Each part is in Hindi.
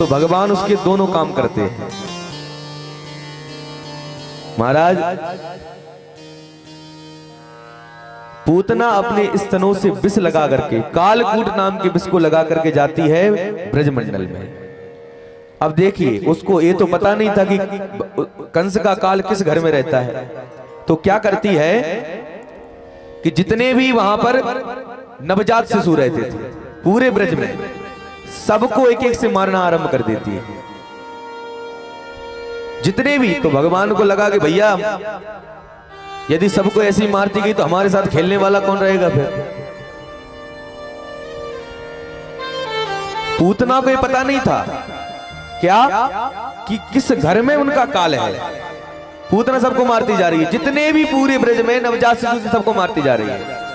तो भगवान उसके दोनों काम करते हैं। महाराज पूतना अपने स्तनों से विष लगा करके, कालकूट नाम के विष को लगा करके जाती है ब्रजमंडल में। अब देखिए, उसको ये तो पता नहीं था कि कंस का काल किस घर में रहता है। तो क्या करती है कि जितने भी वहां पर नवजात शिशु रहते थे पूरे ब्रज में, सबको एक एक से मारना आरंभ कर देती है, जितने भी। तो भगवान को लगा कि भैया यदि सबको ऐसी मारती गई तो हमारे साथ खेलने वाला कौन रहेगा फिर। पूतना को ये पता नहीं था क्या कि किस घर में उनका काल है। पूतना सबको मारती जा रही है, जितने भी पूरे ब्रज में नवजात शिशु सबको मारती जा रही है।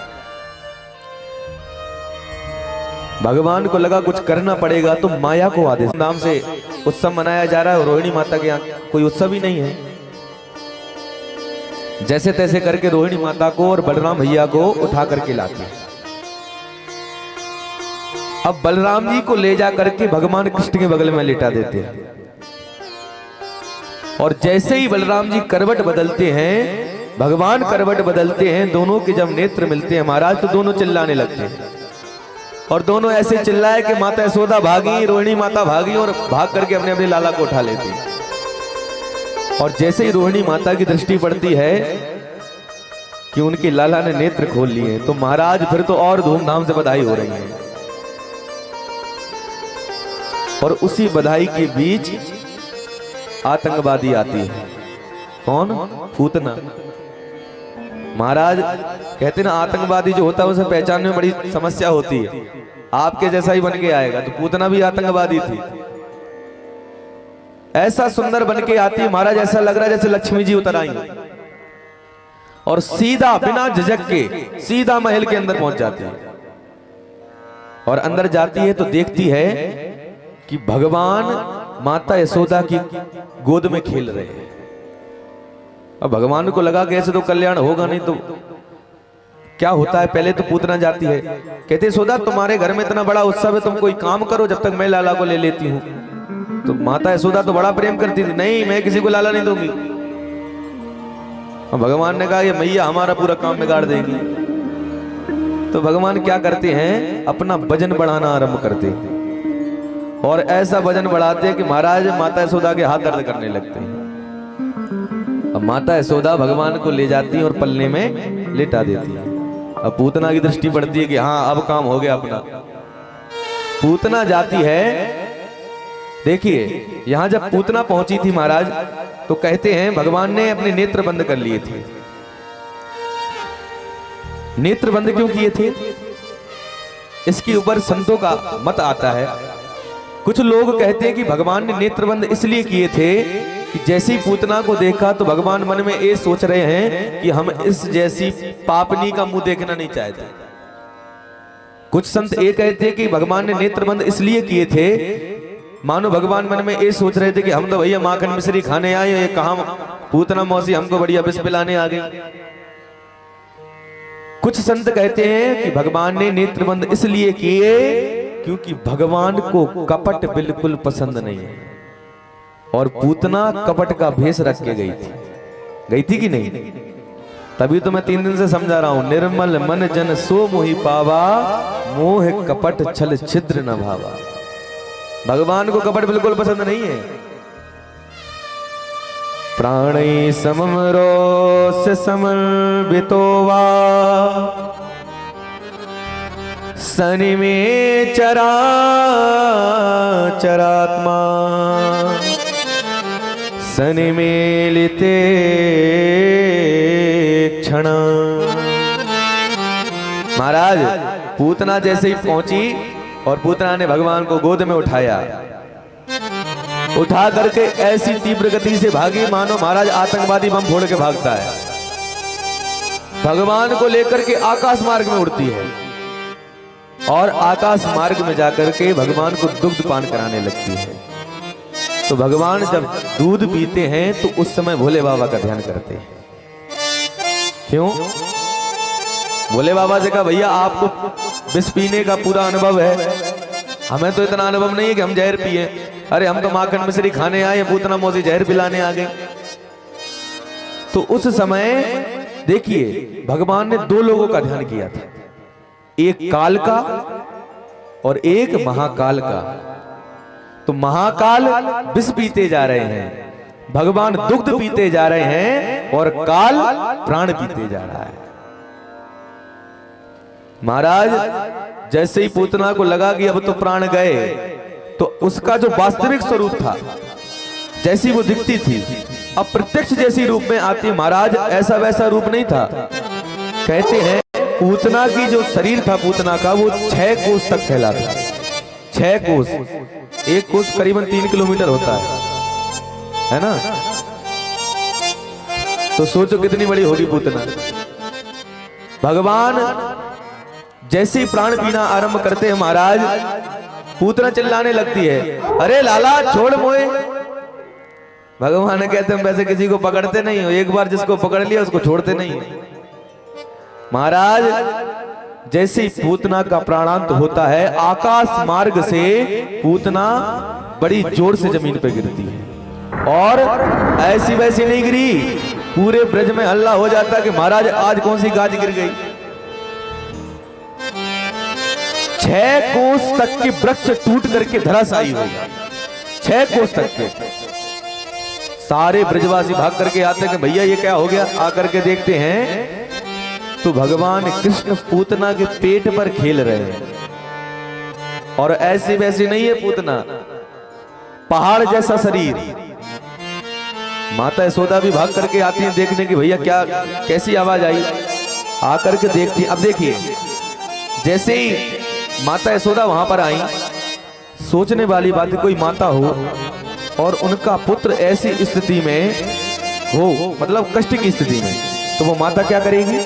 भगवान को लगा कुछ करना पड़ेगा, तो माया को आदेश नाम से उत्सव मनाया जा रहा है। और रोहिणी माता के यहाँ कोई उत्सव ही नहीं है। जैसे तैसे करके रोहिणी माता को और बलराम भैया को उठा करके लाते। अब बलराम जी को ले जा करके भगवान कृष्ण के बगल में लेटा देते हैं। और जैसे ही बलराम जी करवट बदलते हैं, भगवान करवट बदलते हैं, दोनों के जब नेत्र मिलते हैं महाराज, तो दोनों चिल्लाने लगते हैं। और दोनों ऐसे चिल्लाए कि माता यशोदा भागी, रोहिणी माता भागी और भाग करके अपने अपने लाला को उठा लेती है। और जैसे ही रोहिणी माता की दृष्टि पड़ती है कि उनके लाला ने नेत्र खोल लिए, तो महाराज फिर तो और धूमधाम से बधाई हो रही है। और उसी बधाई के बीच आतंकवादी आती है। कौन? पूतना। महाराज कहते ना, आतंकवादी जो होता है उसे पहचानने में बड़ी समस्या होती है। आपके जैसा ही बन के आएगा। तो पूतना भी आतंकवादी थी। ऐसा सुंदर बन के आती है महाराज, ऐसा लग रहा है जैसे लक्ष्मी जी उतर आई और सीधा बिना झिझक के सीधा महल के अंदर पहुंच जाती है। और अंदर जाती है तो देखती है कि भगवान माता यशोदा की गोद में खेल रहे हैं। अब भगवान को लगा कि ऐसे तो कल्याण होगा नहीं, तो क्या होता है। पहले तो पूतना जाती है, कहते यशोदा तुम्हारे घर में इतना बड़ा उत्सव है, तुम कोई काम करो जब तक मैं लाला को ले लेती हूँ। तो माता यशोदा तो बड़ा प्रेम करती थी, नहीं मैं किसी को लाला नहीं दूंगी। और भगवान ने कहा ये मैया हमारा पूरा काम बिगाड़ देगी। तो भगवान क्या करते हैं, अपना वजन बढ़ाना आरंभ करते हैं। और ऐसा वजन बढ़ाते हैं कि महाराज माता यशोदा के हाथ दर्द करने लगते हैं। अब माता यशोदा भगवान को ले जाती है और पल्ले में लेटा देती है। अब पूतना की दृष्टि पड़ती है कि हाँ अब काम हो गया अपना। पूतना जाती है। देखिए यहां जब पूतना पहुंची थी महाराज, तो कहते हैं भगवान ने अपने नेत्र बंद कर लिए थे। नेत्र बंद क्यों किए थे, इसके ऊपर संतों का मत आता है। कुछ लोग कहते हैं कि भगवान ने नेत्र बंद इसलिए किए थे कि जैसी पूतना को देखा तो भगवान मन में ये सोच रहे हैं कि हम इस जैसी पापनी का मुंह देखना नहीं चाहते। कुछ संत ये कहते हैं कि भगवान ने नेत्र बंद इसलिए किए थे, मानो भगवान मन में ये सोच रहे थे कि हम तो भैया माखन मिश्री खाने आए, ये कहां पूतना मौसी हमको बढ़िया विष पिलाने आ गई। कुछ संत कहते हैं कि भगवान ने नेत्र बंद इसलिए किए क्योंकि भगवान को कपट बिल्कुल पसंद नहीं है। और पूतना कपट का भेष रख के गई थी कि नहीं। तभी तो मैं 3 दिन से समझा रहा हूं, निर्मल मन जन सो मोहि पावा, मोह कपट छल छिद्र न भावा। भगवान को कपट बिल्कुल पसंद नहीं है। प्राणी समम रोष समर्पितोवा, सनि में चरा चरात्मा, सनि मेलिते क्षण। महाराज पूतना जैसे ही पहुंची और पूतना ने भगवान को गोद में उठाया, उठा करके ऐसी तीव्र गति से भागी मानो महाराज आतंकवादी बम फोड़ के भागता है। भगवान को लेकर के आकाश मार्ग में उड़ती है और आकाश मार्ग में जाकर के भगवान को दुग्ध पान कराने लगती है। तो भगवान जब दूध पीते हैं तो उस समय भोले बाबा का ध्यान करते हैं। क्यों? भोले बाबा से कहा भैया आपको विष पीने का पूरा अनुभव है, हमें तो इतना अनुभव नहीं है कि हम जहर पिए। अरे हम तो माखन मिश्री खाने आए, पूतना मौसी जहर पिलाने आ गए। तो उस समय देखिए भगवान ने दो लोगों का ध्यान किया था, एक काल का और एक महाकाल का। तो महाकाल विष पीते जा रहे हैं, भगवान दुग्ध पीते जा रहे हैं और काल प्राण पीते जा रहा है। महाराज जैसे ही पूतना को लगा कि अब तो प्राण गए, तो उसका जो वास्तविक स्वरूप था, जैसी वो दिखती थी, अप्रत्यक्ष जैसी रूप में आती महाराज, ऐसा वैसा रूप नहीं था। कहते हैं पूतना की जो शरीर था पूतना का, वो 6 कोस तक फैला था। 6 कोस, एक कोस करीबन 3 किलोमीटर होता है ना। तो सोचो कितनी बड़ी होगी पूतना। भगवान जैसे ही प्राण पीना आरंभ करते हैं महाराज, पूतना चिल्लाने लगती है, अरे लाला छोड़ मोए। भगवान कहते हैं वैसे किसी को पकड़ते नहीं हो, एक बार जिसको पकड़ लिया उसको छोड़ते नहीं। महाराज जैसे ही पूतना का प्राणांत होता है, आकाश मार्ग से पूतना बड़ी जोर से जमीन पर गिरती है, और ऐसी वैसी नहीं गिरी, पूरे ब्रज में हल्ला हो जाता कि महाराज आज कौन सी गाज गिर गई। 6 कोस तक के वृक्ष टूट करके धराशायी हो गया। 6 कोस तक के सारे ब्रजवासी भाग करके आते हैं कि भैया ये क्या हो गया। आकर के देखते हैं तो भगवान कृष्ण पूतना के पेट पर खेल रहे हैं, और ऐसी वैसी नहीं है पूतना, पहाड़ जैसा शरीर। माता यशोदा भी भाग करके आती हैं देखने की भैया क्या कैसी आवाज आई। आकर के देखती, अब देखिए जैसे ही माता यशोदा वहां पर आई, सोचने वाली बात है कोई माता हो और उनका पुत्र ऐसी स्थिति में हो, मतलब कष्ट की स्थिति में, तो वो माता क्या करेगी।